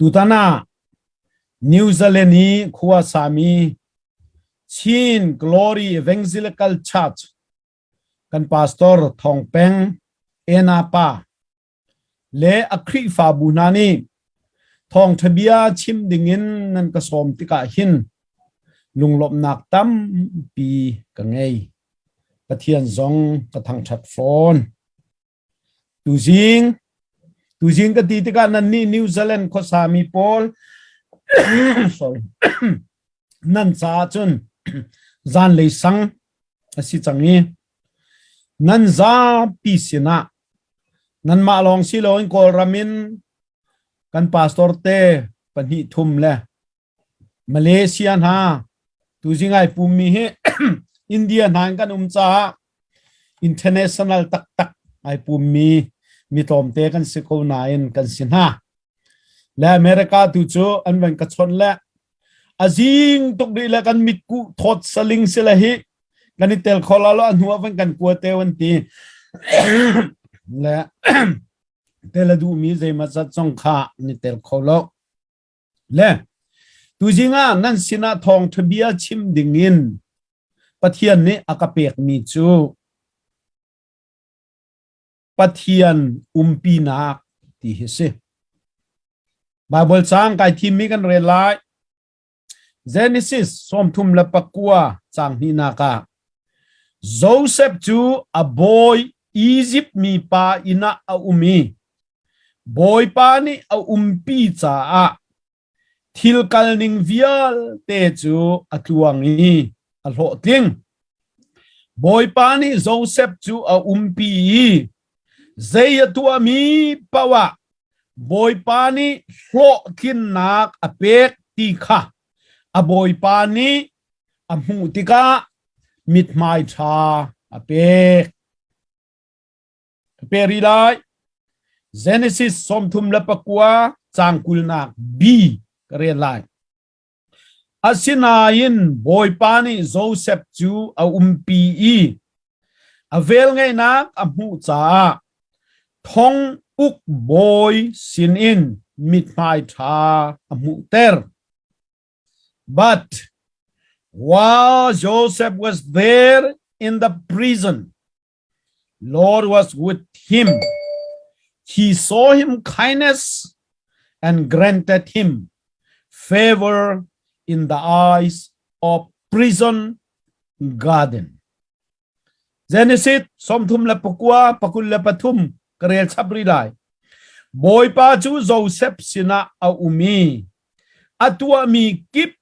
tutana New Zealand ni khuwa sami Chin Glory Evangelical Church kan pastor thong peng enapa le akri fa bunani thong thabia chim dingin nan ka som tika hin lunglop nak tam pi ka ngei Pathian zong ka thang that phone tuzing ka titika nan ni New Zealand ko sami pol sorry nan cha chun zan le sang asi changi nan za pi sina nan ma long si lo in kol ramin kan pastor te pani thum le Malaysia ha tu jingai pumi he India han kan cha international tak tak ai pumi mi tom te kan siko nain kan sin ha le America tu chu an wen ka chon le azing tok di la kan mit ku thot saling sila hi kan tel kholalo an huwa wan kan ku te wan ti le tela du mi zai ma cha chong kha ni tel kholo le tu jinga nan sina thong thbia chim dingin Pathian ni akapek mi chu Pathian umpi na ti hise Bible sang kai thi mi kan re lai Genesis som thum la pakua chang hi na ka Joseph chu a boy Egypt mi pa ina a umi boy pa ni a umpi cha a thil kal ning vial te chu a tluangi a lo ting boy pa ni Joseph chu a umpi zai atua mi pawa boy pa ni lo thin nak a pek ti kha a boy pa ni a mu tika mit mai tha a pek peri lai Genesis som thum la pakwa changkul nak b kare lai asinain boy pani Joseph chu a umpi avel ngai nak amu cha thong uk boy sin in mit mai tha amu ter but while Joseph was there in the prison Lord was with him. He saw him kindness and granted him favor in the eyes of prison garden. Genesis somthum la pakwa pakul la pathum karel sabri lai. Boy pa chu Joseph sina a umi. Atua mi kip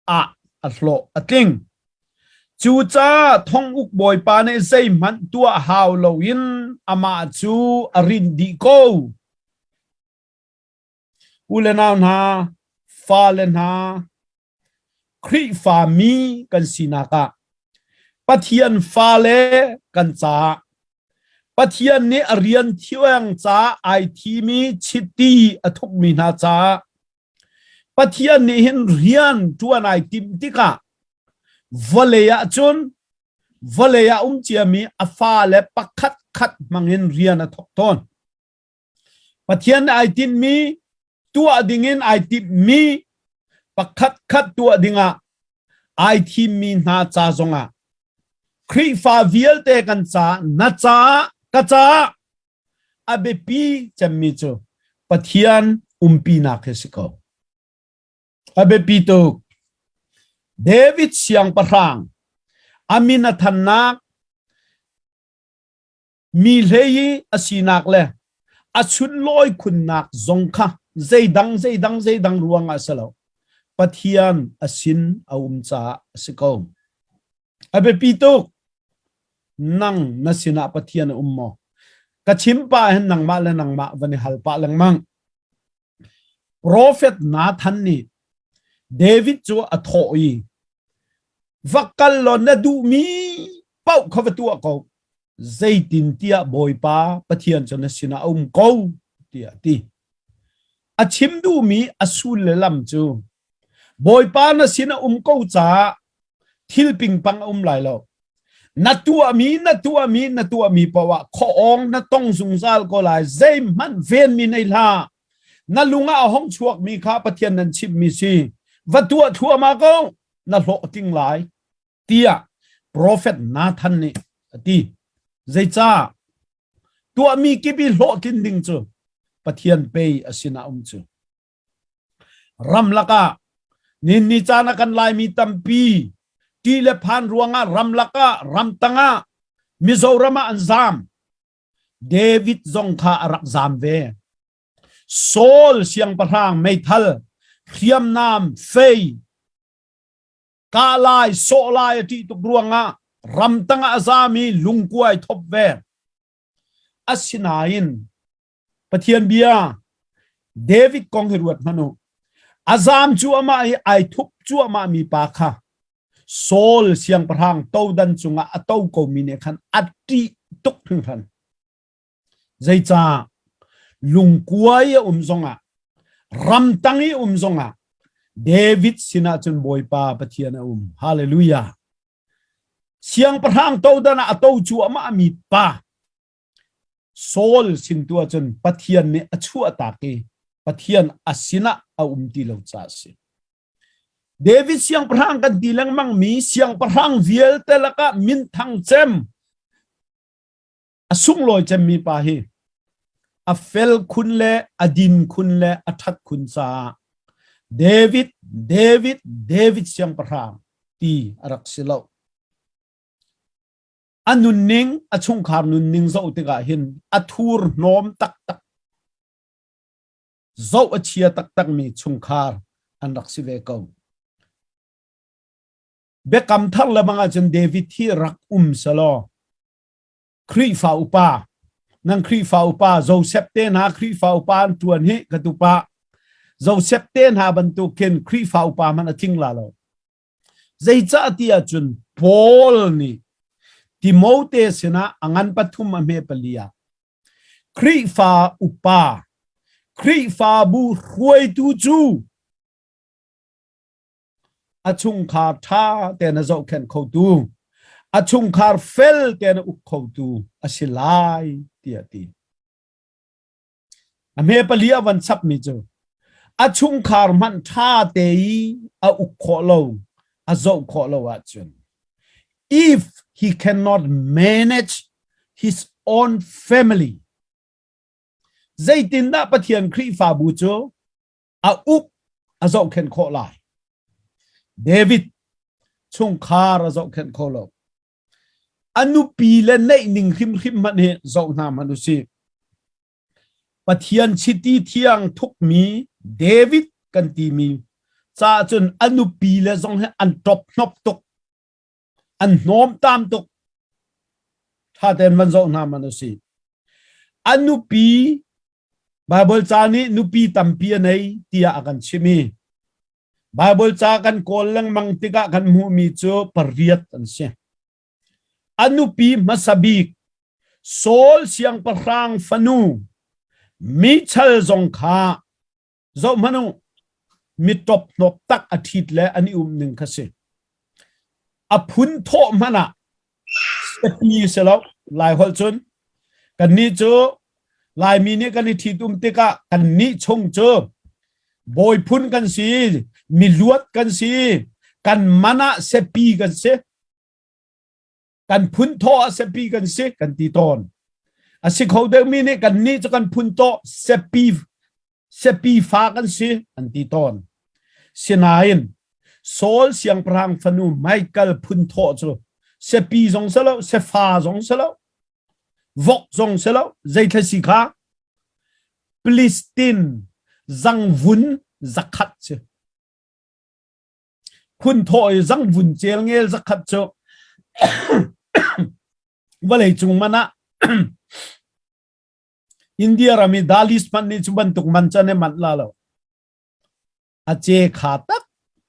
a aslo ating. Chu cha thong uk boy pa ne sei man tua hau lo in ama chu arin di ko ulenaun ha falen ha kri fa mi kan sinaka Pathian fale kan cha Pathian ni arian thiwang cha ai thi mi chiti athuk mi na cha Pathian ni hin rian tuan ai tim tika Valeya chun Valeya chiami afa le pakhat khat mangin rian a thok ton Pathian ai tin mi tua dingin ai tip mi pakhat khat tua dinga ai thi mi na cha zonga kri fa vial te kan cha na cha ka cha abepi chammi chu Pathian umpi na khesiko abepi to David siang parang amina thanak mi lei asinak le achun loi khunnak zongkha zeidang ruang asalo Pathian asin aumcha siko abe pituk nang nasina Pathian ummo kachimpa hen nang ma le nang ma vani halpa langmang prophet Nathan ni David chu athoi vakal lo na du mi pau khavatua ko zaitin tia boy pa Pathian chona sina ko tia ti achim du mi asul le lam chu boy pa na sina ko cha thil ping pang lai lo natua mi pawa kho ong na tong sung sal ko lai zai man ven mi nei la na lunga hong chuak mi kha Pathian nan chip mi si va tua thua ma ko na lo ting lai tia prophet Nathan ni ti zai cha tua mi ki bi lo kin ding chu Pathian pe asina chu ram laka nin ni chana kan lai mi tampi ti le phan ruanga ram laka ram tanga Mizorama anzam David zongkha arak zam ve Saul siang parang meithal khiam nam fei ka lai so lai ti tuk ruanga ram tanga azami lungkuai thop ve asinain Pathian bia David kong hiruat manu azam chu ama ai thup chu ama mi pa kha Saul siang parang tau dan chunga atau ko mine khan ati tuk than zai cha lungkuai zonga ram tangi zonga David sina chun boy pa Pathian hallelujah siang parang tau dan atau chu ama mi pa Saul sin tua chun Pathian ne achu atake Pathian asina ti lo cha se David siang parang kan dilang mang mi siang parang viel telaka min thang chem asung loi chem mi pa hi afel khun le adin khun le athat khun sa David siang parang ti arak silo anun ning achung khar nun ning zo te ga hin athur nom tak tak zo achia tak tak mi chung khar an rak si ve ko be kam thar la manga chen David thi rak salo khri fa upa nang khri fa upa Joseph te na khri fa upa tuan hi katupa Joseph te na ban tu ken khri fa upa man athing la lo zai cha tia chun Paul ni Timote sina angan pathum ame palia khri fa upa khri fa bu huai tu chu achung kha tha te na zo khen kho tu achung khar fel te na uk kho tu asilai tia ti ame palia van sap mi chu achung khar man tha te a uk kho lo a zo kho lo a chun if he cannot manage his own family zaitin da Pathian khri fa bu chu a uk a zo khen kho lai David chung khar a zo khen kho lo anu pi le nei ning khim man he zo na manu si Pathian city thiang thuk mi David kan ti mi cha chun anu pi le zong he an top nop tuk an nom tam tuk tha ten man zo na manu si anu pi Bible cha ni nu pi tam pi nei tia akan chimi Bible cha kan kol lang mang tika kan mu mi chu pariat an se anupi masabik Saul siang parang fanu mi chal zong kha zo manu mi top nop tak athit le ani ning khase aphun tho mana sepi selo lai hol chun kan ni chu lai mi ni kan ni thitum tika kan ni chung chu boy phun kan si mi luat kan si kan mana sepi kan se kan phun tho sepi kan se kan ti ton asik ho de mi ne kan ni cho kan phun to sepi fa kan se an ti ton sinain Saul siang prang fanu Michael phun tho cho sepi jong selo se fa jong selo vok jong selo zai tha si kha Palestine zang vun zakhat che phun tho zang vun chel ngel zakhat cho vale chung mana India rami dalis pan ni chuban tuk man chane man la lo ache kha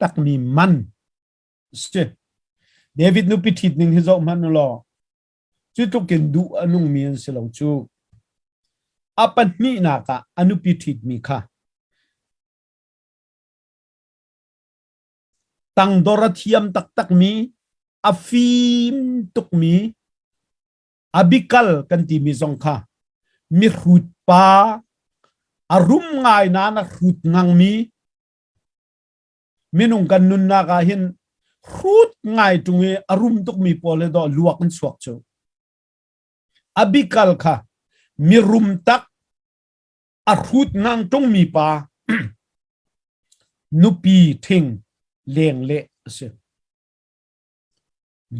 tak ni man se David nu pitit ning hizo man lo chu tu ken du anung mi an selo chu apan ni na ka anu pitit mi kha tang dorathiam tak mi afim tuk mi abikal kan ti mi zong kha mi hrut pa arum ngai na na rut ngang mi minung kan nun na ka hin rut ngai tungi arum tuk mi pole do luak an suak chu abikal kha mi rum tak a rut ngang tung mi pa nupi thing leng le se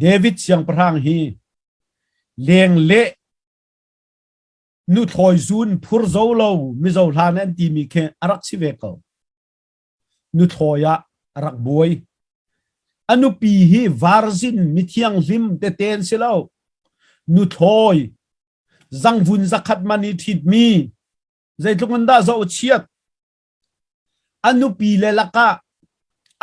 David siang prang hi leng le nu thoi zun phur zo lo mi zo hlan an ti mi khe arak si ve ko nu thoya arak boy anu pi hi varzin mi thiang lim te ten se lo nu thoi zang vun zakhat mani thit mi zaitlungan da zo chiat anu pi le laka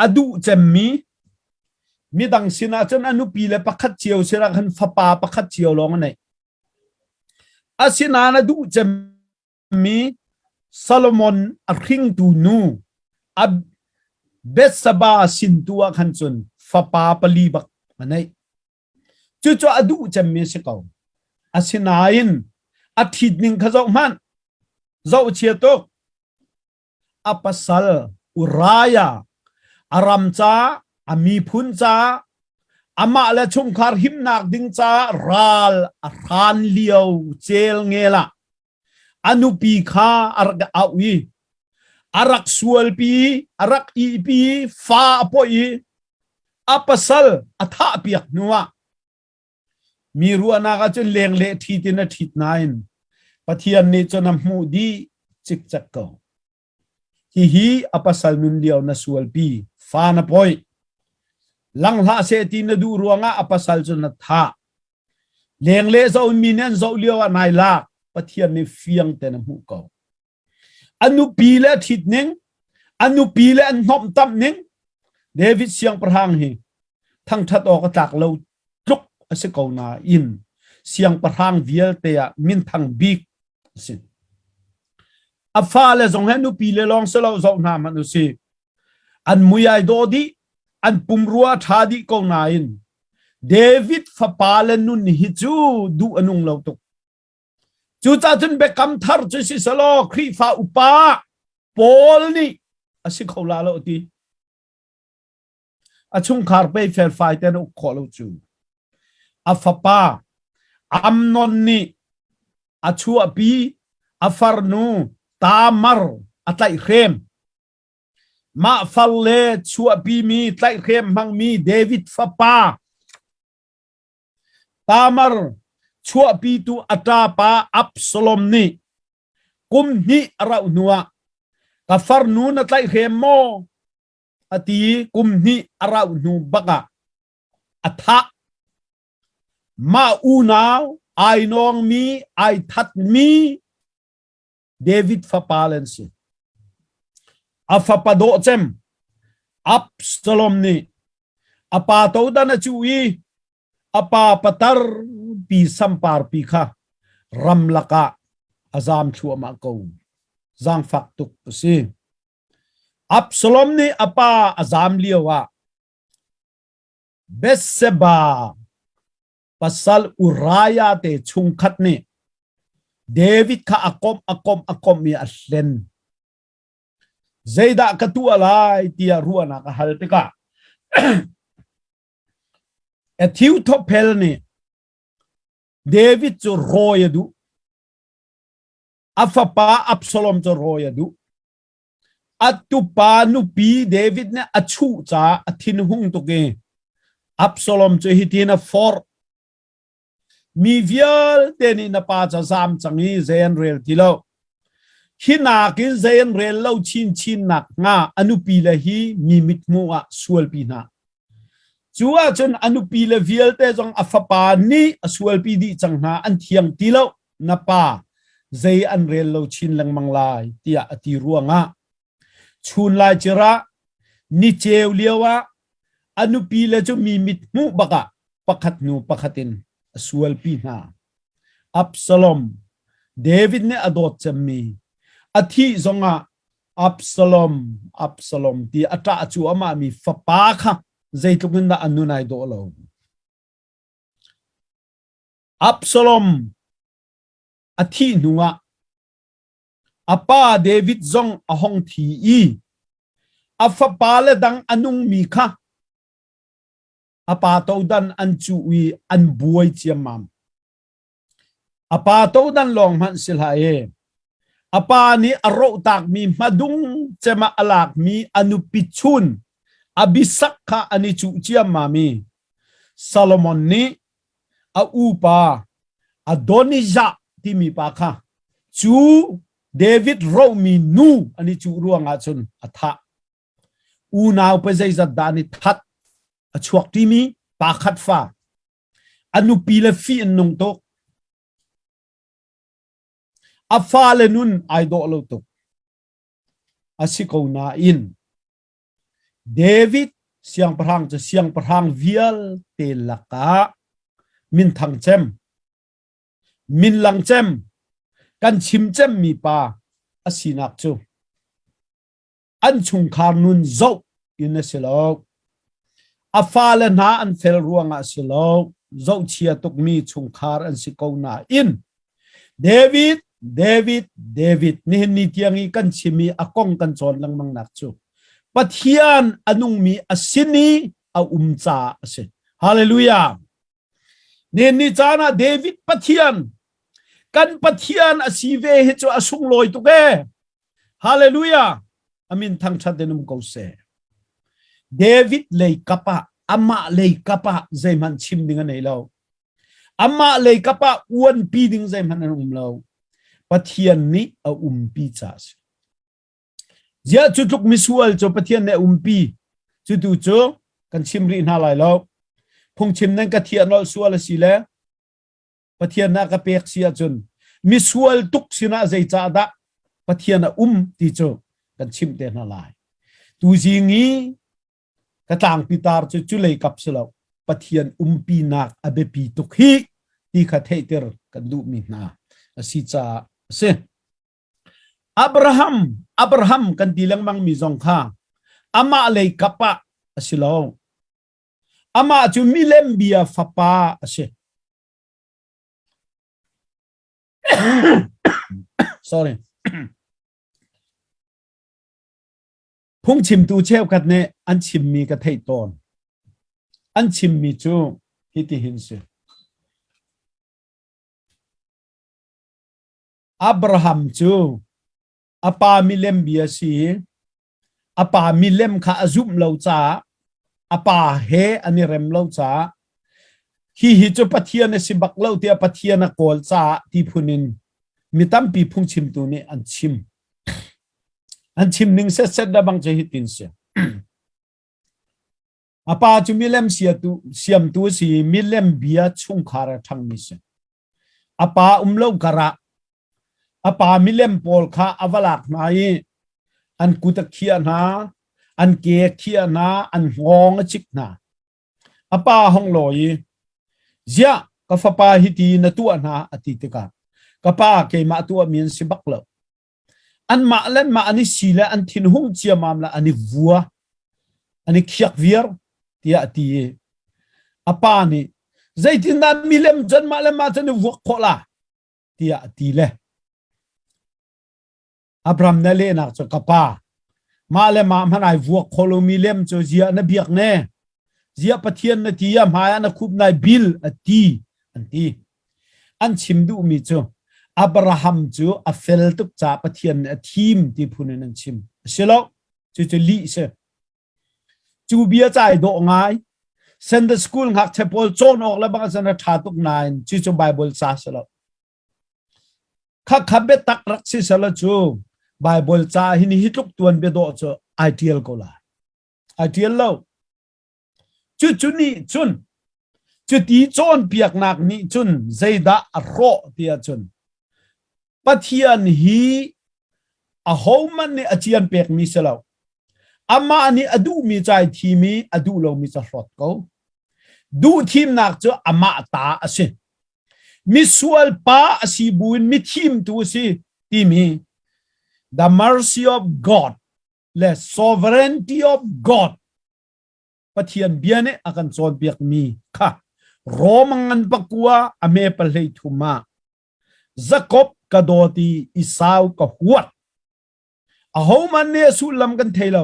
adu chem mi dang sina chen anu pi le pakhat chiao sira khan fapa pakhat chiao long nei asina na du chem mi Solomon a ring tu nu ab Betsaba sin tua khan chun fapa pali bak manai chu chu adu chem mi se ko asinain athit ning khazo man zo chiato apasal uraya aramcha ami phuncha ama la chungkhar himnak ding cha ral a khan liao chel ngela anupi kha arga awi arak sual pi arak I pi fa apoi apasal atha piak nuwa miru anaga chun leng le thitina thit nain pathian ni chonam mu di chik chak ko hi apasal nun liao na sual pi fa na poi lang la se ti na du ruanga apasal chun na tha leng le zo minen zo liao nai la pathian ni fiang te na mu ko anu pi le thit ning anu pi le an nom tam ning David siang prang hi thang that ok tak lo tluk ase ko na in siang prang vial te ya min thang bik sin afa le zong hanu pi le long se lo zo na manu si an muyai do di an pumrua thadi ko na in David fa palen nun hi chu du anung lo tuk chu cha chun be kam thar chu si salo khri fa upa pol ni ase khola lo ti achung khar pe fer fai ten u kholo chu afapa amnon ni achu api afarnu tamar atai khem ma falle chu api mi tlai khem mang mi David fapa tamar chu api tu atapa Absalom ni kum ni ara nuwa ka farnu na tlai khem mo ati kum ni ara nu baka atha ma unaw ai nong mi ai that mi David fapalen si afapado chem Absalom ni apa to dana chui apa patar pi sampar pi kha ramlaka azam chuama ko zang fak tuk si Absalom ni apa azam liwa Betseba pasal uraya te chungkhat ni David kha akom mi aslen zaida katu alai tia ruana ka halpeka ethiu thopel ni David chu royadu afapa Absalom chu royadu atupa nu pi David ne achu cha athin hung to ke Absalom chu hitina for mi vial teni na pa cha zam changi zen rel tilo hina kin zen rel lo chin nak nga anupi la hi mi mit mu a sual pi na chua chun anupi la vial te jong afapa ni sual pi di chang na an thiang tilo na pa zai an rel lo chin lang manglai tia ati ruanga chun lai chira ni cheu liawa anupi la chu mi mit mu baka pakhat nu pakhatin sual pi na Absalom David ne adot chammi athi zonga Absalom ti ata chu ama mi fapa kha zaitlukin da anunai do lo Absalom athi nuwa apa David zong ahong thi i afa pale dang anung mi kha apa to dan an chu wi an buai chiamam apa to dan long man sil ha e apa ni aro tak mi madung chema alak mi anu pichun abisakha ani chu chiamami Solomon ni a upa Adonija ti mi pa kha chu David ro mi nu ani chu ruanga chun atha u naw pe zai zat dani that a chuak ti mi pa khat fa anu pi le fi nong to a fa le nun ai do lo to asiko na in David siang parhang vial te laka min thang chem min lang chem kan chim chem mi pa asinak chu an chung khar nun zo in a silo afa le na an fel ruanga silo zo chia tuk mi chung khar an siko na in David ni tiangi kan chimi akong kan chon lang mang nak chu Pathian anung mi asini a umcha ase hallelujah ni chana David Pathian kan Pathian asive he chu asung loi tu ke hallelujah amin thang chat denum ko se David lei kapa ama lei kapa zaiman chim ding nei lo ama lei kapa uan pi ding zaiman lo Pathian ni a umpi cha zia chutuk misual cho Pathian ne umpi chu tu cho kan chimri na lai lo phung chim nan ka thian ol sual sile Pathian na ka pek sia chun misual tuk sina zai cha da Pathian na ti cho kan chim te na lai tu jingi ka tang pitar chu chu lei kap selo Pathian umpi nak abe pi tuk hi ti kha theiter kan du mi na asi cha se Abraham kan tilang mang mizong kha ama lei kapa asilo ama chu milem bia fapa ase sorry phung chim tu cheu kat ne an chim mi ka thei ton an chim mi chu hiti hin se Abraham chu apa milem bia si apa milem kha azum lo cha apa he ani rem lo cha hi chu Pathian ne sibak lo tia Pathian na kol cha ti phunin mitam pi phung chim tu ne an chim ning se da bang che hitin se apa chu milem sia tu siam tu si milem bia chung khara thang mi se apa umlo kara apa milem pol kha avalak nai an kutak khia na an ke khia na an ngong chik na apa hong loi zia ka fapa hiti na tu na atitika kapa ke ma tu min sibak lo an ma len ma ani sila an thin hung chia mamla ani vua ani khiak vier tia ti apa ni zaitin na milem jan ma len ma tan vu khola tia ti le Abraham na le nak cho kapa ma le ma manai vu kholo milem cho zia na biak ne zia Pathian na tia maya na khub nai bil ati anti an chimdu mi cho Abraham chu a fel tuk cha Pathian a thim ti phunen an chim selo chu li se chu bia chai do ngai Sunday school ngak chapel chon ok la bang sana tha tuk nine chu Bible cha selo kha khabe tak rak si selo chu Bible cha hini hitluk tuan be do cho ideal ko la ideal lo chu ni chun chu ti chon piak nak ni chun zaida a ro tia chun Pathian hi a homan ni achian pek mi selo ama ni adu mi chai thi mi adu lo mi cha hrot ko du thim nak cho ama ta ase mi sual pa asibuin mi thim tu si ti mi the mercy of God the sovereignty of God Pathian biane akan chon biak mi kha romangan pakua ame palhei thuma Jacob kadoti Isau ka huat a ho man ne su lam kan thailo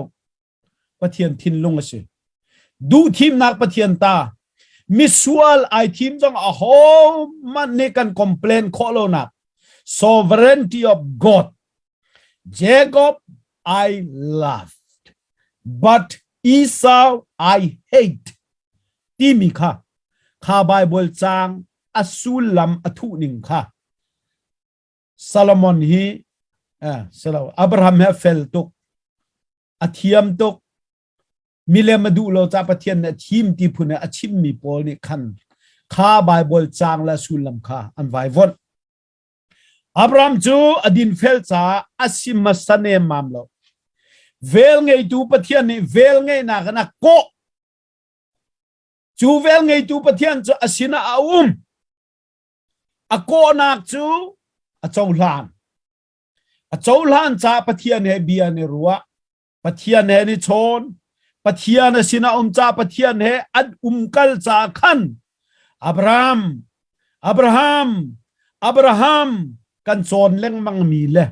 Pathian thin lung ase du thim nak Pathian ta misual ai thim jong a ho man ne kan complain kholo na sovereignty of God Jacob I loved but Esau I hate timi kha Bible chang asul lam athu ning kha Solomon hi Abraham ha fel tuk athiam tuk milemadu lo cha Pathian na thim ti phune achim mi pol ni khan kha Bible chang la sulam kha an vai von Abraham chu adin fel cha asim masane mamlo vel ngei tu Pathian ni vel ngei na kana ko chu vel ngei tu Pathian chu asina a ko nak chu a chau lan cha Pathian he bia ni ruwa Pathian he ni chon Pathian asina cha Pathian he ad kal cha khan Abraham kan chon leng mang mi le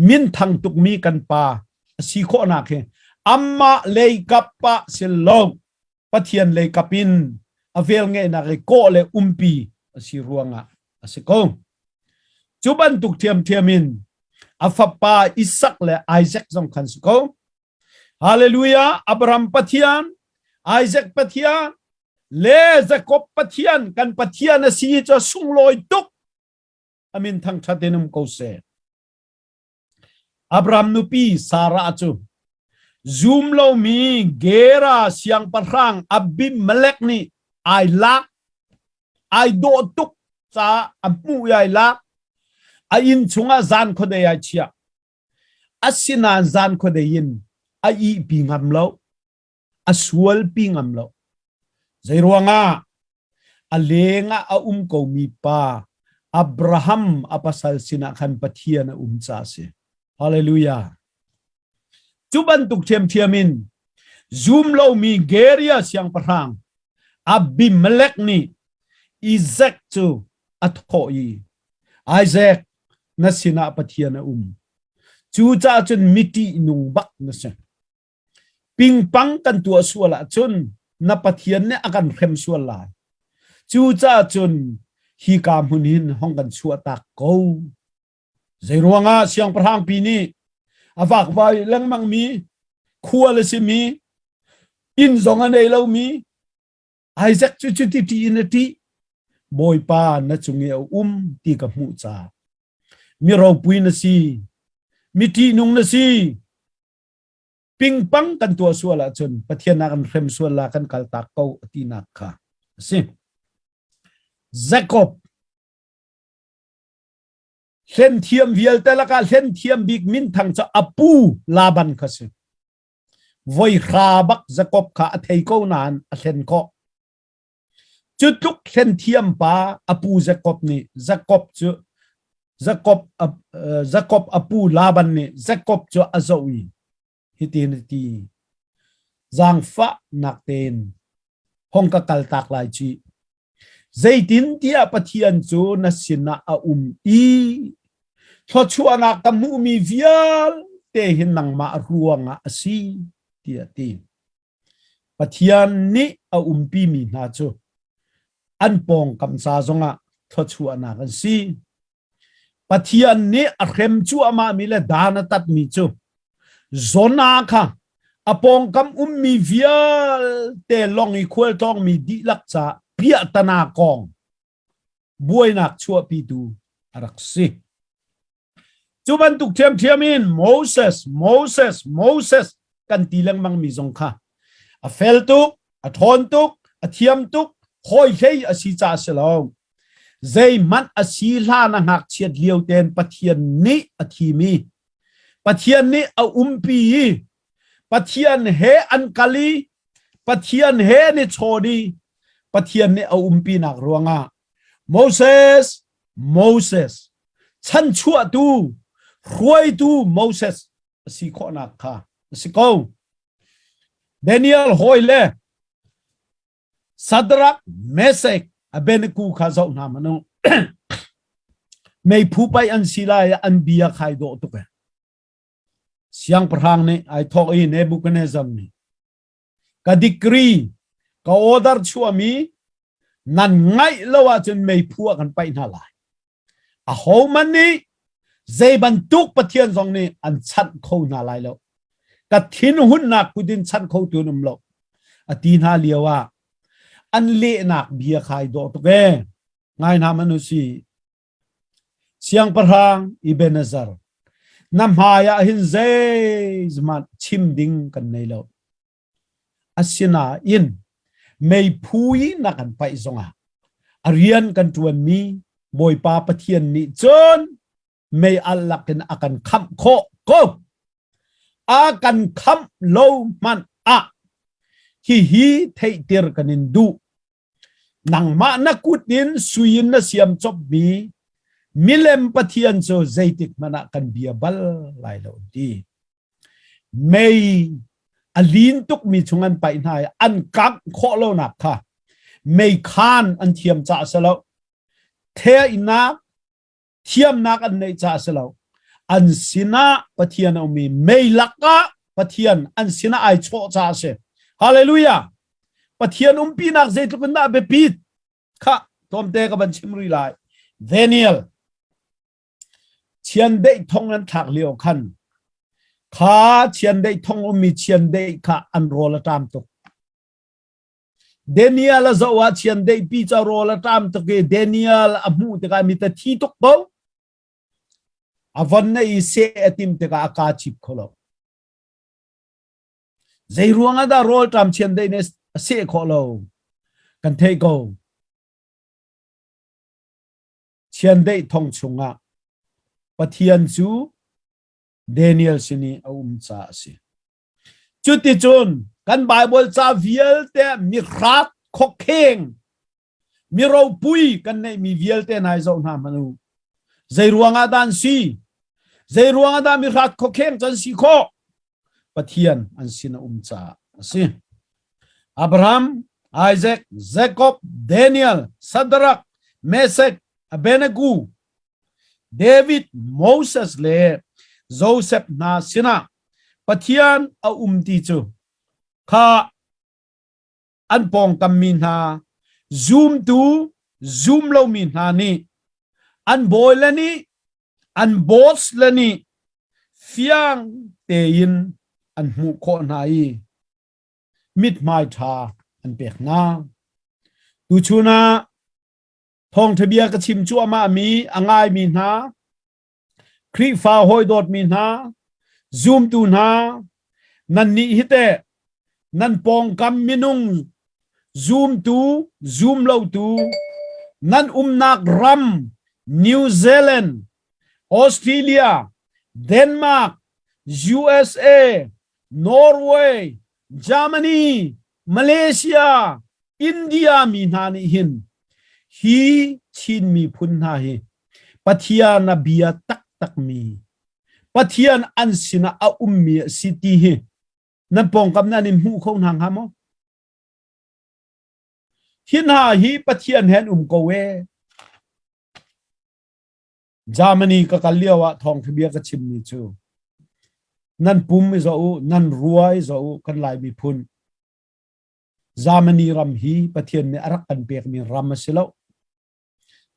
min thang tuk mi kan pa si kho na khe amma le kappa silo Pathian le kapin avel nge na re ko le umpi si ruanga asiko chuban tuk thiamin afapa Isaac le Isaac jong khan siko hallelujah Abraham Pathian Isaac Pathian le Jacob Pathian kan Pathian si cho sung loi tuk amin thang thatenum ko se Abraham nupi Sara chu zoom lo mi gera siang parang Abimelech ni ai lak ai do tuk cha amu ai lak ai in chunga zan kho de ai chia asina zan kho de yin ai pi ngam lo asual pi ngam lo zairuanga alenga ko mi pa Abraham apasal sina khan Pathian cha se hallelujah chuban tuk thiamin zoom lo mi geria siang parang Abimelech ni Isaac chu athoi Isaac na sina Pathian chu cha chun miti nung bak na se ping pang kan tua suala chun na Pathian ne akan khem suala chu cha chun hi kam hunin hong kan suwa tak ko zairuanga siang parang pi ni avak vai lang mang mi khual si mi in zong anei lo mi Isaac chu ti in ti boy pa na chungi ti ka mu cha mi ro pui na si mi ti nung na si ping pang kan tua suala chun Pathian na kan rem suala kan kal tak ko ti na kha si Jacob len thiam vial telaka len thiam big min thang cha apu laban khase voi kha bak Jacob kha athei ko nan a len ko chutuk len thiam pa apu Jacob ni Jacob apu laban ni Jacob cho azawi hitin ti zang fa nakten hong ka kal tak lai chi zaitin tia Pathian chu na sina i tho chuanga ka mu mi vial te hin nang ma ruanga asi tia ti Pathian ni pi mi na chu an pong kam sa zonga tho chuana kan si Pathian ni a khem chu ama mi le dana tat mi chu zona kha apong kam mi vial te long i khwel tong mi di lak cha pia tana kong buai nak chua pi tu araksi chuban tuk thiamin Moses kan tilang mang mi zong kha a fel tuk a thon tuk a thiam tuk hoi hei a si cha selong zai man a si la na ngak chiat liu ten Pathian ni a thi mi Pathian ni a umpi Pathian he an kali Pathian he ni chodi Pathian ni a umpi nak ruanga Moses chan chua tu ruai tu Moses si kho nak kha si ko Daniel hoile Sadrak Mesek Abednego kha zau na mano mei phu pai an sila an bia khai do tu ka เสียงพระหังนี่ไอทอกอีเนบุคเนซัมนี่ก็ดีกรีก็ออเดอร์ชัวมีนั่นไงแล้วว่าจนไม่พัวกันไปน่าลายอ่ะโหมันนี่ใจบรรทุกปะเทียนสองนี่อันชัดเขาน่าลายแล้วก็ทิ้นหุ่นหนักกูดินชัดเขาตัวนุ่มแล้วอตีน่าเลียวว่าอันเละหนักเบียร์ขายดอกตัวแกง่ายนะมนุษย์เสียงพระหังอีเบเนซาร์น้ำหายาหินเซจมันชิมดิ้งกันในแล้วอาศินาอินไม่พูยนักกันไปสงะเรียนกันจวนมีบอยปาปะเทียนนี่จนไม่อัลลักกันอากันคำโคก็อากันคำโลมันอะฮีเทเตอร์กันนินดูนังมานักุดนินสุยินนเสียมจบมีมิเลมปะเทียนโซใจติกมันกันเบียบัลไลโลดีไม่อลินตุกมีชงอันไปไหนอันกักโคโลนักค่ะไม่คานอันเทียมจ่าเสลาเทียนนักเทียมนักอันในจ่าเสลาอันสินะปะเทียนเอามีไม่ลักกะปะเทียนอันสินะไอโชจ่าเสฮาเลลูยาปะเทียนปีนักใจตุกันได้เบปีดค่ะตอมเตกับบัญชิมรุยไลเดเนียลเชียนได้ทงนั้นถักเลี้ยวขันข้าเชียนได้ทงมีเชียนได้ข้าอันโรละตามตุกเดเนียลจะว่าเชียนได้ปีจะโรละตามตุกเดเนียลอมูตกามีแต่ที่ตุกเบาอวันนี้เสียติมตกาอากาชิบขลใจรวงadaโรลตามเชียนได้เนี่ยเสียขลกันเทโกเชียนได้ทงชงะปะเทียนจูเดเนียลสินีอาจ่าสิจุดที่จุนกันไบเบิลจ่าวิเอลเตมีรัดขกเข่งมีเราปุยกันในมีวิเอลเตนายเจ้าหน้ามันใจรวงอาดานซีใจรวงอาดานมีรัดขกเข่งจันสีโคปะเทียนอันสินาจ่าสิอับราฮัมไอแซคเจคอบเดเนียลซัดรักเมเซกอเบเนกูเดวิดโมเสสเลโจเซฟนาสินะปะเทียนอาตีจูข้าอันปองกัมมินาซูมตูซูมโลมินานี่อันบอยเลนี่อันบอสเลนี่ฟียงเตยินอันมุโคนายมิดไมทาอันเปียกนาดูชูนาทองทะเบียกระชิมจัวมามีอ่างายมีนาครีฟ้าหอยดอดมีนาซูมตูนานันนี่ฮิเตนันปองกำมินุงซูมตูซูมเลาตูนันนักรัมนิวซีแลนด์ออสเตรเลียเดนมาร์ก USA นอร์เวย์เยอรมนีมาเลเซียอินเดียมีนานี่หินฮีชินมีพุนนาฮีปัทยานาเบียตักมีปัทยานอันสินะอามีสิตีฮีนั่นปองกับนั่นนิมูคงหางหามหินหาฮีปัทยานเห็นกเวจามนีก็กัลเลียวะทองทะเบียกชิมมีจูนั่นปุ่มไม่จะนั่นรวยจะกันลายมีพุนจามนีรำฮีปัทยานเนี่ยรักกันเปียกมีรำมาสิแล้ว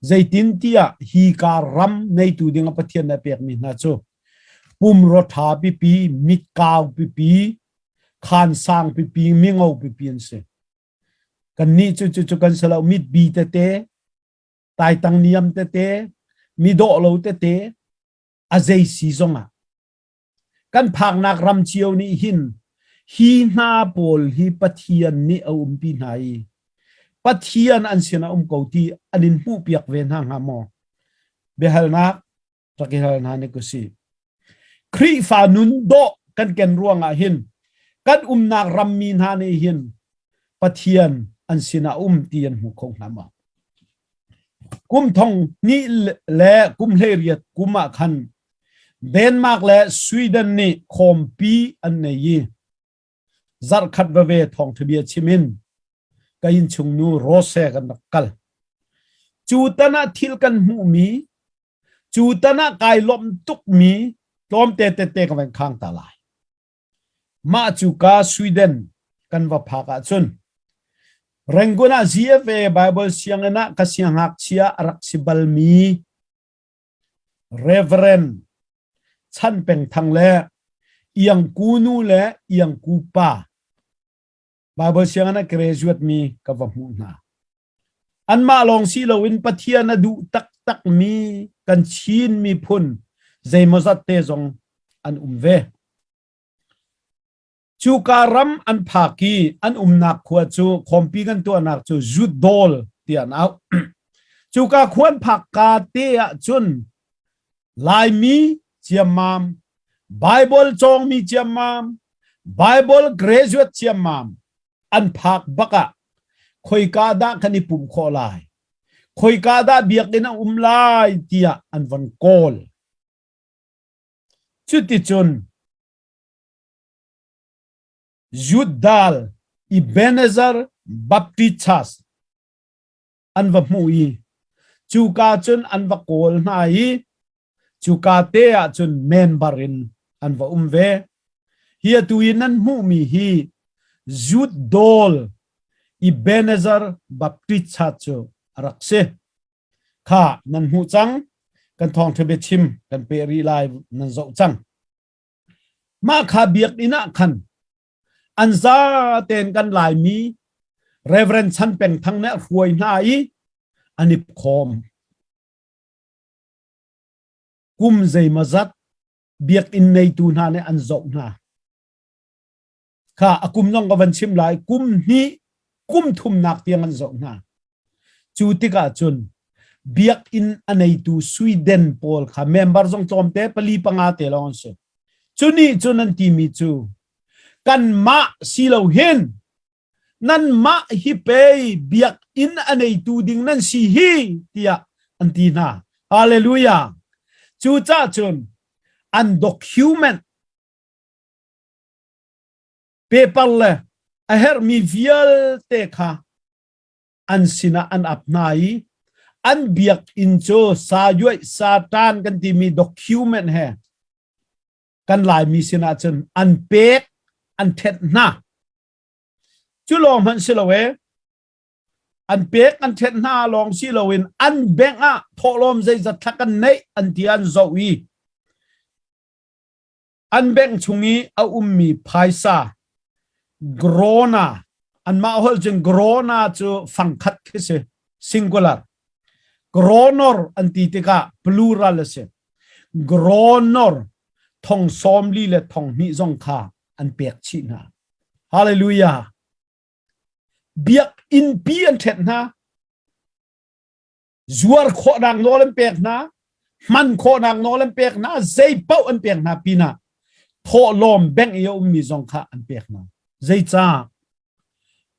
ใจตินที่ฮีการำในตัวเดียงปัทยานเนี่ยเปียกมีนะจูปุ่มรถหาปีมิดกาวปีขานสร้างปีมิงเอาปีนเสกันนี่จุกันสลามิดบีเตตายตังเนียมเตมีโดโลเตอาเจซีซงะกันพังนักรำเชียวนี่หินฮีนาโปลฮีปัทยานนี่เอาปีไหนปัทยานอันเสนาเกาทีอันนินผู้เปียกเวนหางหามอเบฮัลนักตะกี้ฮัลนักนี่ก็สิครีฟานุนโดกันเกนร่วงหินกันนักรำมีนานี่หินปัทยานอันเสนาตียนหูคงหามอกุมทองนี่และกุมเฮเรียดกุมขันเดนมาร์กและสวีเดนนี่คอมปีอันนี้จัดขัดเวทองทะเบียนชิมินก็ยินชงนูโรเซกันนักกลจูตนาทิลกันหูมีจูตนากายลมตุกมี tom te ka wen khang ta lai ma chu ka Sweden kan va phaka chun renguna zfa Bible siangena ka siang hak chia arak sibal mi Reverend chan peng thang le yang kunu le yang kupa Bible siangena graduate mi ka va mu na an ma long si lo win Pathian na du tak mi kan chin mi phun zai mozat te zong an ve chu karam an phaki an nak khua chu khompi kan tu anak chu judol tian out chu ka khuan phak ka te a chun lai mi chiamam Bible chong mi chiamam Bible graduate chiamam an phak baka khoi ka da khani pum kho lai khoi ka da biak dina lai tia an van kol chu ti chun Judal Ebenezer Baptist an va mui chu ka chun an va kol nai chu ka te a chun men barin an va ve hi tu in an mu mi hi Judol Ebenezer Baptist chu arakse kha nan hu chang kan thong thebe chim kan pe ri lai nan zo chang ma kha biak ina khan anza ten kan lai mi Reverend chan peng thang na huai nai anip khom kum zai mazat biak in nei tu na ne an zo na kha akum nong ka van chim lai kum ni kum thum nak tiang an zo na chu tika chun biak in anei tu Sweden pol kha member jong tom te pali panga te long se chuni chunan ti mi chu kan ma silo hin nan ma hi pe biak in anei tu ding nan si hi tia antina hallelujah chu cha chun an document paper le a her mi vial te kha an sina an apnai an biak in cho sa yoi satan kan ti mi document he kan lai mi sina chun an pek an thet na chu long han silowe an pek an thet na long silowin an beng a tholom zai zat thakan nei an tian zowi an beng chungi a ummi phaisa grona an ma hol jeng grona chu phangkhat khise singular gronor an ti tika plural se gronor thong somli le thong mi zong kha an pek chi na hallelujah biak in pi an thet na zuar kho nang no lem pek na man kho nang no lem pek na zai pau an pek na pina tho lom beng yo mi zong kha an pek na zai cha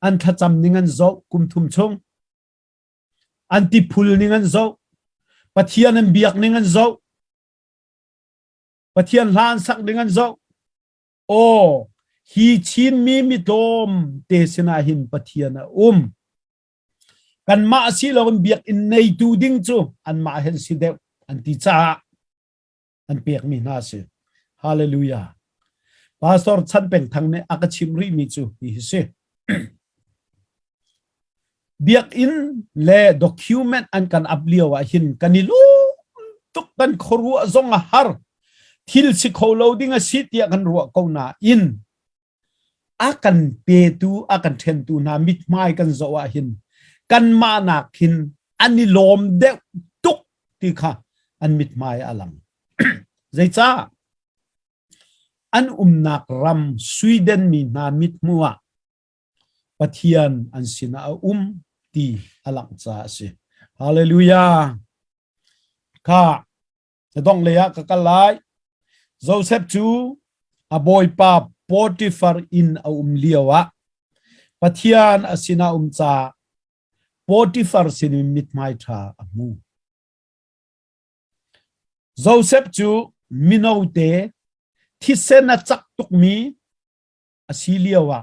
an tha cham ningan zo kum thum chung an ti phul ningan zo Pathian an biak ningan zo Pathian lan sak ningan zo o hi chin mi tom te sina hin Pathian kan ma si lo biak in nei tu ding chu an ma hen si de an ti cha an pek mi na se hallelujah pastor chan peng thang ne akachim ri mi chu hi se biak in le document an kan abliwa hin kanilu tuk kan khoru zong a har thil si kholo ding a sit ya kan ru ko na in akan pe tu akan then tu na mit mai kan zo a hin kan ma na khin ani lom de tuk ti kha an mit mai alang zai cha an nak ram Sweden mi na mit muwa Pathian an sina ti alang cha se hallelujah kha dong le ya ka kalai Joseph chu a boy pa Potiphar in liawa Pathian asina cha Potiphar sin mit mai tha amu Joseph chu minote thisena chak tuk mi asiliawa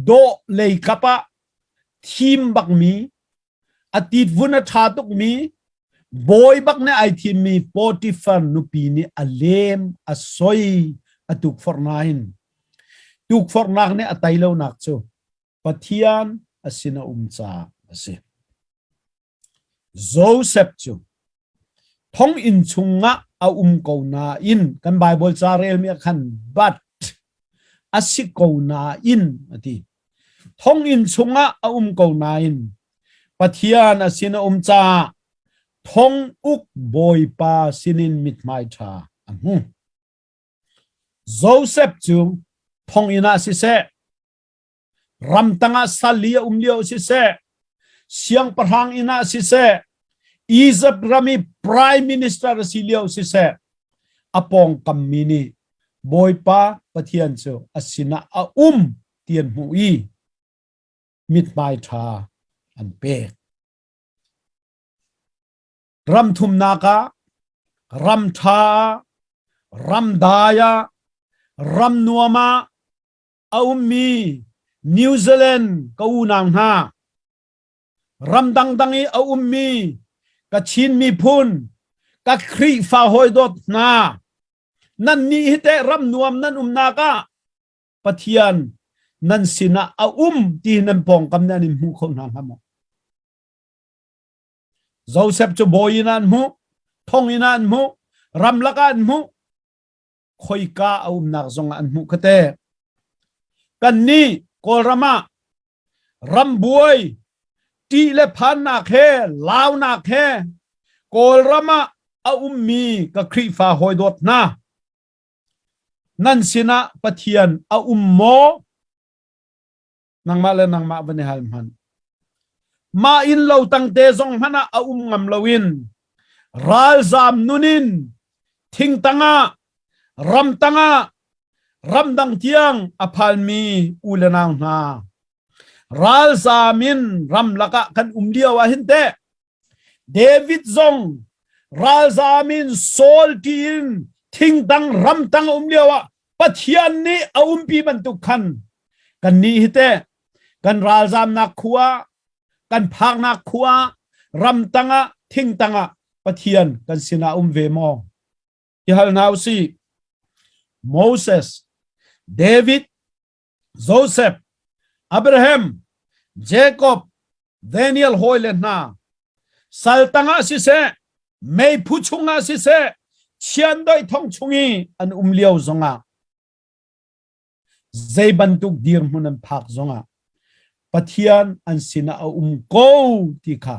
do lei kapa thim bak mi atit vuna tha tuk mi boy bak ne ai thi mi Potiphar nu pi ni alem asoi atuk fornain tuk fornak ne atailo nak chu Pathian asina umcha ase Joseph chu thong in chunga a ko na in kan Bible charel mi khan but asiko na in ati thong in chunga a ko na in Pathian asina umcha thong uk boy pa sinin mit mai tha Joseph chu thong ina si se ram tanga salia umlio si se siang parhang ina si se Egypt rami prime minister silio si se apong kamini boy pa Pathian chu asina a tian hui mit mai tha an pe ram thum naka ram tha ram daya ram nuama mi New Zealand kaunang ha ram dang dangi mi ka chin mi phun ka khri fa hoi dot na nan ni hite ram nuam nan naka Pathian nan sina ti nan pong kam nan mu khong nang hamo Joseph cho boy nan mu thong inan mu ram lakan mu khoi ka nak zong an mu khate kan ni kol rama ram buai ti le phan na khe law na khe kol rama mi ka khri fa hoi dot na nan sina Pathian mo nang ma le nang ma bani hal man ma in lo tang te zong hana ngam lawin ral zam nunin thing tanga ram dang tiang aphalmi ulanang na ral zamin ram laka kan umdia wa hinte David zong ral zamin sol tin thing tang ram tang umdia wa Pathian ni Umpi bantu khan kan ni hite kan ral zam na khuwa kan phak na khuwa ram tanga thing tanga Pathian kan sina ve mo hal now si Moses David Joseph Abraham Jacob Daniel hoilen na saltanga si se mei phuchunga si se chian doi thong chungi an liao zonga zai bantuk dir munan phak zonga Pathian an sina ko ti kha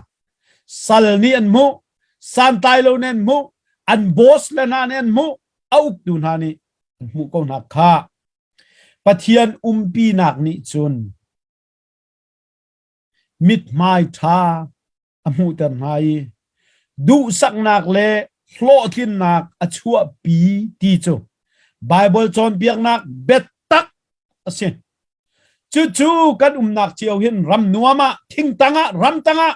sal ni an mu san tai lo nen mu an boss le na nen mu auk du na ni mu ko na kha Pathian Umpi nak ni chun mit mai tha amu tan hai du sak nak le hlo thin nak achua pi ti chu Bible chon biak nak bet tak ase chu kan nak chiao hin ram nuama thing tanga ram tanga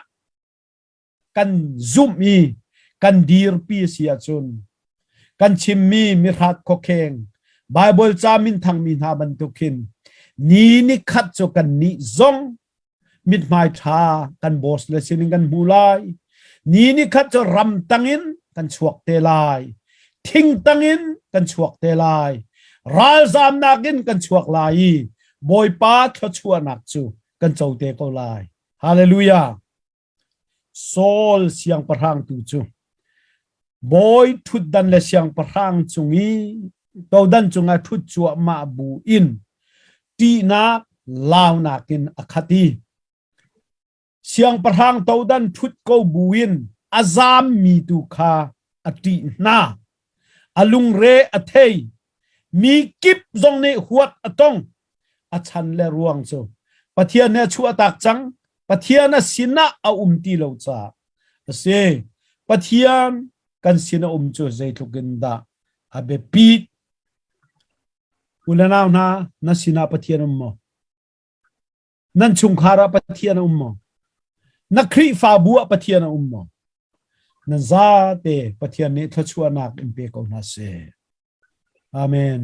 kan zoom mi kan dir pi sia chun kan chim mi khat ko kheng Bible cha min thang min ha ban tukin ni khat cho kan ni zong mit mai tha kan boss le sining kan bulai ni khat cho ram tangin kan chuak te lai thing tangin kan chuak te lai ral zam nakin kan chuak lai boy pa tho chua nak chu kan chau te ko lai hallelujah Sol siang parhang tu chu boy thut dan le siang parhang chungi to dan chunga thut chua ma bu in ti na law nakin akhati siang parhang to dan thut ko buin azam mi tu kha ati na alung re athei mi kip zong ne huat atong achan le ruang chu Pathian ne chu atak chang Pathian na sina ti lo cha ase Pathian kan sina chu zai thukin da abe pi ulanaw na sina Pathian mo nan chung khara Pathian mo na khri fa bua Pathian mo na za te Pathian ne thachua nak impe ko na se amen